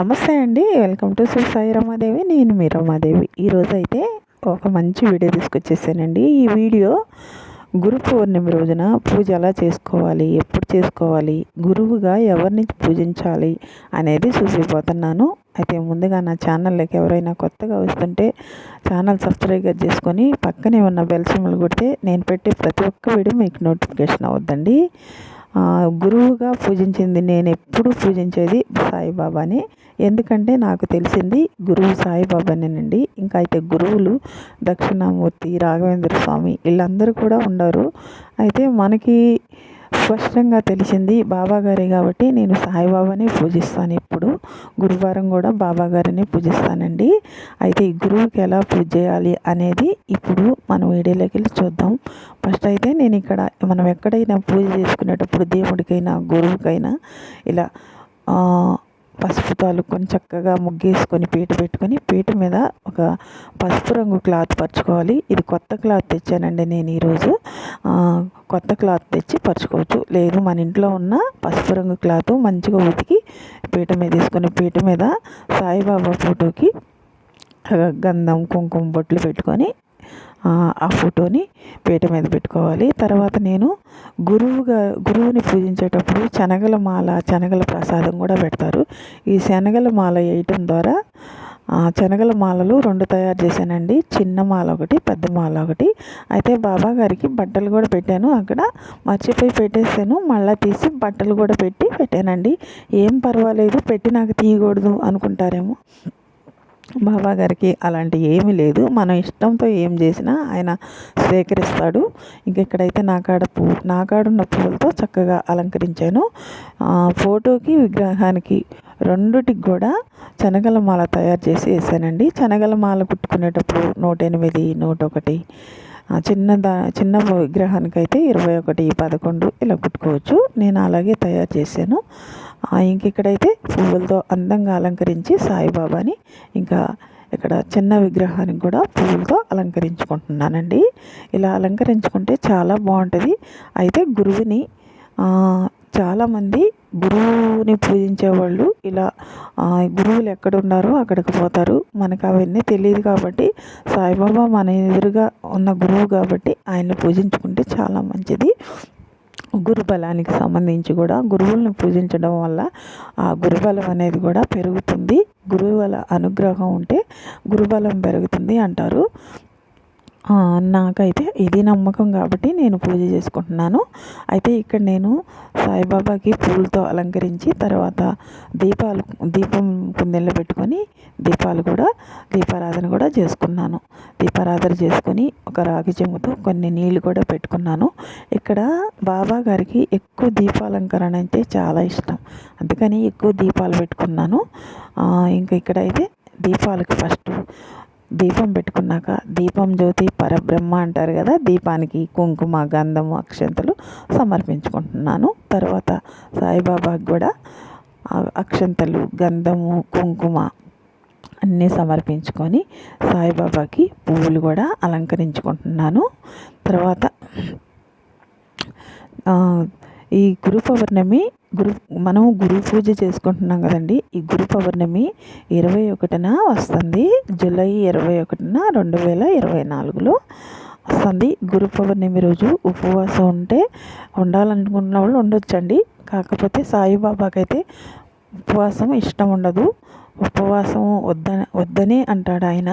నమస్తే అండి. Welcome to Shri Sai Ramadevi. నేను మీ రమాదేవి. ఈరోజు అయితే ఒక మంచి వీడియో తీసుకొచ్చేసానండి. ఈ వీడియో గురు పౌర్ణమి రోజున పూజ ఎలా చేసుకోవాలి, ఎప్పుడు చేసుకోవాలి, గురువుగా ఎవరిని పూజించాలి అనేది చూసిపోతున్నాను. అయితే ముందుగా నా ఛానల్లోకి ఎవరైనా కొత్తగా వస్తుంటే ఛానల్ సబ్స్క్రైబ్ చేసుకొని పక్కనే ఉన్న బెల్ సింబల్ కొడితే నేను పెట్టే ప్రతి ఒక్క వీడియో మీకు నోటిఫికేషన్ అవుద్దండి. గురువుగా పూజించింది నేను ఎప్పుడు పూజించేది సాయిబాబాని. ఎందుకంటే నాకు తెలిసింది గురువు సాయిబాబానేనండి. ఇంకా అయితే గురువులు దక్షిణామూర్తి, రాఘవేంద్ర స్వామి వీళ్ళందరూ కూడా ఉన్నారు. అయితే మనకి స్పష్టంగా తెలిసింది బాబా గారే కాబట్టి నేను సాయిబాబానే పూజిస్తాను. ఇప్పుడు గురువారం కూడా బాబా గారిని పూజిస్తానండి. అయితే ఈ గురువుకి ఎలా పూజ చేయాలి అనేది ఇప్పుడు మనం వీడియోలోకి వెళ్ళి చూద్దాం. ఫస్ట్ అయితే నేను ఇక్కడ మనం ఎక్కడైనా పూజ చేసుకునేటప్పుడు దేవుడికైనా గురువుకైనా ఇలా పసుపు తాలుకొని చక్కగా ముగ్గేసుకొని పీట పెట్టుకొని పీట మీద ఒక పసుపు రంగు క్లాత్ పరుచుకోవాలి. ఇది కొత్త క్లాత్ తెచ్చానండి నేను ఈరోజు. కొత్త క్లాత్ తెచ్చి పరుచుకోవచ్చు, లేదు మన ఇంట్లో ఉన్న పసుపు రంగు క్లాత్ మంచిగా ఉతికి పీట మీద తీసుకొని పీట మీద సాయిబాబా ఫోటోకి గంధం కుంకుమ బొట్లు పెట్టుకొని ఆ ఫోటోని పీట మీద పెట్టుకోవాలి. తర్వాత నేను గురువుని పూజించేటప్పుడు శనగల ప్రసాదం కూడా పెడతారు. ఈ శనగల మాల వేయటం ద్వారా శనగల మాలలు 2 తయారు చేశానండి. చిన్న మాల ఒకటి, పెద్ద మాల ఒకటి. అయితే బాబా గారికి బట్టలు కూడా పెట్టాను. అక్కడ మర్చిపోయి పెట్టేసాను. మళ్ళీ తీసి బట్టలు కూడా పెట్టానండి. ఏం పర్వాలేదు, పెట్టి నాకు తీయకూడదు అనుకుంటారేమో. బాబా గారికి అలాంటి ఏమీ లేదు. మనం ఇష్టంతో ఏం చేసినా ఆయన స్వీకరిస్తాడు. ఇక్కడైతే నాకాడున్న పువ్వులతో చక్కగా అలంకరించాను. ఫోటోకి విగ్రహానికి రెండుటికి కూడా శనగల మాల తయారు చేసి వేసానండి. శనగల మాల కుట్టుకునేటప్పుడు 108, 101, చిన్న విగ్రహానికైతే 21, 11 ఇలా కుట్టుకోవచ్చు. నేను అలాగే తయారు చేశాను. ఇక్కడైతే పువ్వులతో అందంగా అలంకరించి సాయిబాబాని, ఇంకా ఇక్కడ చిన్న విగ్రహానికి కూడా పువ్వులతో అలంకరించుకుంటున్నానండి. ఇలా అలంకరించుకుంటే చాలా బాగుంటుంది. అయితే చాలామంది గురువుని పూజించేవాళ్ళు ఇలా గురువులు ఎక్కడున్నారో అక్కడికి పోతారు. మనకు అవన్నీ తెలియదు కాబట్టి సాయిబాబా మన ఎదురుగా ఉన్న గురువు కాబట్టి ఆయన్ని పూజించుకుంటే చాలా మంచిది. గురుబలానికి సంబంధించి కూడా గురువులను పూజించడం వల్ల ఆ గురుబలం అనేది కూడా పెరుగుతుంది. గురువుల అనుగ్రహం ఉంటే గురుబలం పెరుగుతుంది అంటారు. నాకైతే ఇది నమ్మకం కాబట్టి నేను పూజ చేసుకుంటున్నాను. అయితే ఇక్కడ నేను సాయిబాబాకి పూలతో అలంకరించి తర్వాత దీపం కుందెల్లో పెట్టుకొని దీపారాధన కూడా చేసుకున్నాను. దీపారాధన చేసుకొని ఒక రాగి చెంబుతో కొన్ని నీళ్ళు కూడా పెట్టుకున్నాను. ఇక్కడ బాబా గారికి ఎక్కువ దీపాలంకరణ అంటే చాలా ఇష్టం, అందుకని ఎక్కువ దీపాలు పెట్టుకున్నాను. ఇక్కడైతే దీపాలకు ఫస్ట్ దీపం పెట్టుకున్నాక దీపం జ్యోతి పరబ్రహ్మ అంటారు కదా, దీపానికి కుంకుమ, గంధము, అక్షంతలు సమర్పించుకుంటున్నాను. తర్వాత సాయిబాబాకి కూడా అక్షంతలు, గంధము, కుంకుమ అన్నీ సమర్పించుకొని సాయిబాబాకి పువ్వులు కూడా అలంకరించుకుంటున్నాను. తర్వాత ఈ గురు పౌర్ణమి మనం గురు పూజ చేసుకుంటున్నాం కదండి. ఈ గురు పౌర్ణమి 21న వస్తుంది. జూలై 21న 2024లో వస్తుంది. గురు పౌర్ణమి రోజు ఉపవాసం ఉండాలనుకున్న వాళ్ళు ఉండొచ్చండి. కాకపోతే సాయిబాబాకైతే ఉపవాసం ఇష్టం ఉండదు. ఉపవాసం వద్దని అంటాడు ఆయన.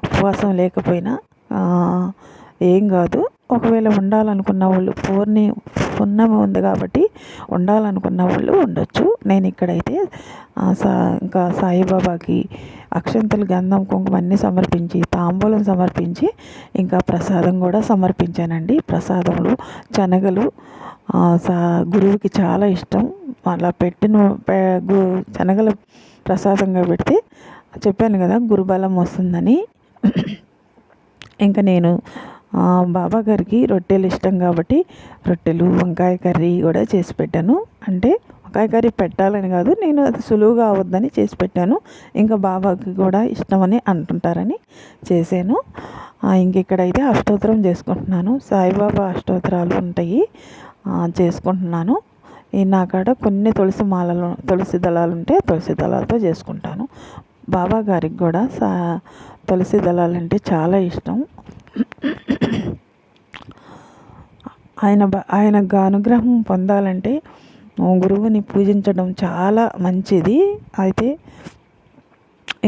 ఉపవాసం లేకపోయినా ఏం కాదు. ఒకవేళ ఉండాలనుకున్న వాళ్ళు పున్నమి ఉంది కాబట్టి ఉండాలనుకున్న వాళ్ళు ఉండొచ్చు. నేను ఇక్కడైతే ఇంకా సాయిబాబాకి అక్షంతలు, గంధం, కుంకుమ అన్నీ సమర్పించి తాంబూలం సమర్పించి ఇంకా ప్రసాదం కూడా సమర్పించానండి. ప్రసాదంలో శనగలు గురువుకి చాలా ఇష్టం. అలా శనగల ప్రసాదంగా పెడితే చెప్పాను కదా గురుబలం వస్తుందని. ఇంకా నేను బాబా గారికి రొట్టెలు ఇష్టం కాబట్టి రొట్టెలు, వంకాయ కర్రీ కూడా చేసి పెట్టాను. అంటే వంకాయ కర్రీ పెట్టాలని కాదు, నేను అది సులువుగా అవద్దని చేసి పెట్టాను. ఇంకా బాబాకి కూడా ఇష్టమని అంటుంటారని చేశాను. ఇక్కడైతే అష్టోత్తరం చేసుకుంటున్నాను. సాయిబాబా అష్టోత్తరాలు ఉంటాయి, చేసుకుంటున్నాను. ఈ నా కాడ కొన్ని తులసి దళాలు ఉంటే తులసి దళాలతో చేసుకుంటాను. బాబా గారికి కూడా తులసి దళాలంటే చాలా ఇష్టం. ఆయన అనుగ్రహం పొందాలంటే గురువుని పూజించడం చాలా మంచిది. అయితే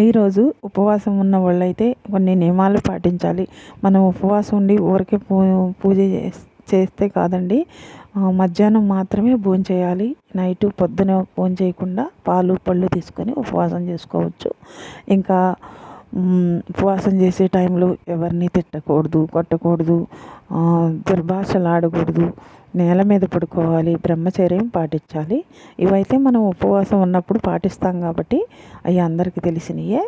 ఈరోజు ఉపవాసం ఉన్న వాళ్ళైతే కొన్ని నియమాలు పాటించాలి. మనం ఉపవాసం ఉండి ఊరికే పూజ చేస్తే కాదండి, మధ్యాహ్నం మాత్రమే భోంచేయాలి. నైటు పొద్దున భోంచేయకుండా పాలు పళ్ళు తీసుకొని ఉపవాసం చేసుకోవచ్చు. ఇంకా ఉపవాసం చేసే టైంలో ఎవరిని తిట్టకూడదు, కొట్టకూడదు, దుర్భాషలు ఆడకూడదు, నేల మీద పడుకోవాలి, బ్రహ్మచర్యం పాటించాలి. ఇవైతే మనం ఉపవాసం ఉన్నప్పుడు పాటిస్తాం కాబట్టి అవి అందరికీ తెలిసినయే.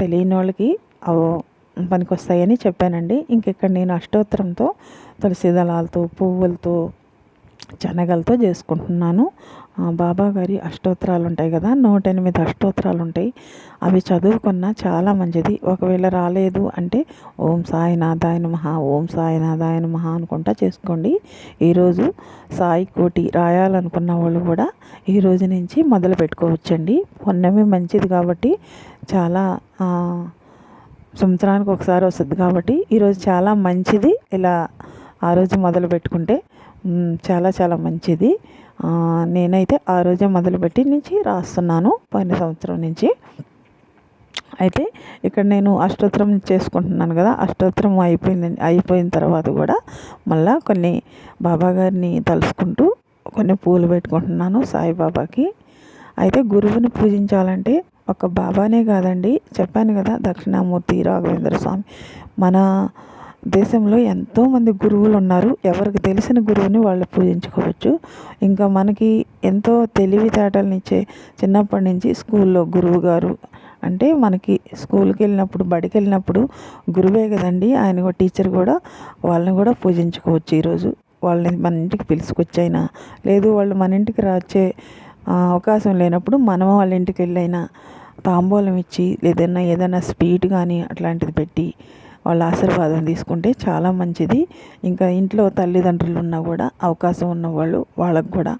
తెలియని వాళ్ళకి పనికొస్తాయని చెప్పానండి. ఇంకెక్కడ నేను అష్టోత్తరంతో తులసి దళాలతో పువ్వులతో శనగలతో చేసుకుంటున్నాను. బాబా గారి అష్టోత్తరాలు ఉంటాయి కదా, 108 అష్టోత్తరాలు ఉంటాయి. అవి చదువుకున్నా చాలా మంచిది. ఒకవేళ రాలేదు అంటే ఓం సాయినాథాయ నమః, ఓం సాయినాథాయ నమః అనుకుంటా చేసుకోండి. ఈరోజు సాయి కోటి రాయాలనుకున్న వాళ్ళు కూడా ఈ రోజు నుంచి మొదలు పెట్టుకోవచ్చండి. పుణ్యమే మంచిది కాబట్టి చాలా సంవత్సరానికి ఒకసారి వస్తుంది కాబట్టి ఈరోజు చాలా మంచిది. ఇలా ఆ రోజు మొదలు పెట్టుకుంటే చాలా చాలా మంచిది. నేనైతే ఆ రోజే మొదలుపెట్టి నుంచి రాస్తున్నాను పోయిన సంవత్సరం నుంచి. అయితే ఇక్కడ నేను అష్టోత్తరం చేసుకుంటున్నాను కదా, అష్టోత్తరం అయిపోయిన తర్వాత కూడా మళ్ళీ కొన్ని బాబా గారిని తలుసుకుంటూ కొన్ని పూలు పెట్టుకుంటున్నాను సాయిబాబాకి. అయితే గురువుని పూజించాలంటే ఒక బాబానే కాదండి, చెప్పాను కదా దక్షిణామూర్తి రాఘవేంద్ర స్వామి. మన దేశంలో ఎంతోమంది గురువులు ఉన్నారు. ఎవరికి తెలిసిన గురువుని వాళ్ళు పూజించుకోవచ్చు. ఇంకా మనకి ఎంతో తెలివితేటలనిచ్చే చిన్నప్పటి నుంచి స్కూల్లో గురువు గారు అంటే మనకి స్కూల్కి వెళ్ళినప్పుడు బడికి వెళ్ళినప్పుడు గురువే కదండి, ఆయన కూడా టీచర్ కూడా, వాళ్ళని కూడా పూజించుకోవచ్చు. ఈరోజు వాళ్ళని మన ఇంటికి పిలుచుకొచ్చైనా, లేదు వాళ్ళు మన ఇంటికి వచ్చే అవకాశం లేనప్పుడు మనం వాళ్ళ ఇంటికి వెళ్ళైనా తాంబూలం ఇచ్చి ఏదైనా స్వీట్ కానీ అట్లాంటిది పెట్టి వాళ్ళ ఆశీర్వాదం తీసుకుంటే చాలా మంచిది. ఇంకా ఇంట్లో తల్లిదండ్రులు ఉన్నా కూడా అవకాశం ఉన్నవాళ్ళు వాళ్ళకు కూడా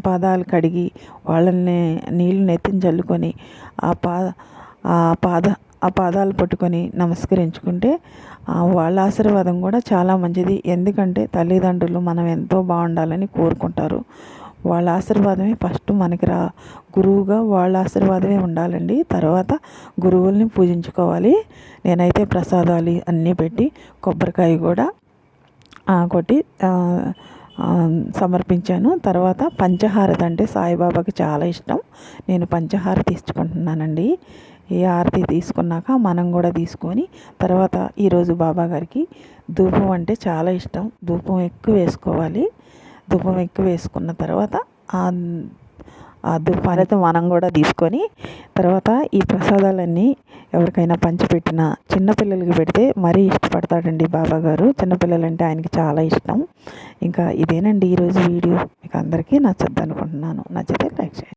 పాదాలు కడిగి వాళ్ళని నీళ్ళు నెత్తిని చల్లుకొని ఆ పాదాలు పట్టుకొని నమస్కరించుకుంటే వాళ్ళ ఆశీర్వాదం కూడా చాలా మంచిది. ఎందుకంటే తల్లిదండ్రులు మనం ఎంతో బాగుండాలని కోరుకుంటారు. వాళ్ళ ఆశీర్వాదమే ఫస్ట్ మనకి గురువుగా వాళ్ళ ఆశీర్వాదమే ఉండాలండి. తర్వాత గురువుల్ని పూజించుకోవాలి. నేనైతే ప్రసాదాలు అన్నీ పెట్టి కొబ్బరికాయ కూడా కొట్టి సమర్పించాను. తర్వాత పంచహారతి అంటే సాయిబాబాకి చాలా ఇష్టం. నేను పంచహారతి తీసుకుంటున్నానండి. ఈ హారతి తీసుకున్నాక మనం కూడా తీసుకొని తర్వాత ఈరోజు బాబా గారికి ధూపం అంటే చాలా ఇష్టం. ధూపం ఎక్కువ వేసుకోవాలి. ధూపం ఎక్కువ వేసుకున్న తర్వాత ఆ ధూపాలతో మనం కూడా తీసుకొని తర్వాత ఈ ప్రసాదాలన్నీ ఎవరికైనా పంచిపెట్టిన చిన్నపిల్లలకి పెడితే మరీ ఇష్టపడతాడండి బాబా గారు. చిన్నపిల్లలంటే ఆయనకి చాలా ఇష్టం. ఇంకా ఇదేనండి ఈరోజు వీడియో. మీకు అందరికీ నచ్చద్దు అనుకుంటున్నాను. నచ్చితే లైక్ చేయండి.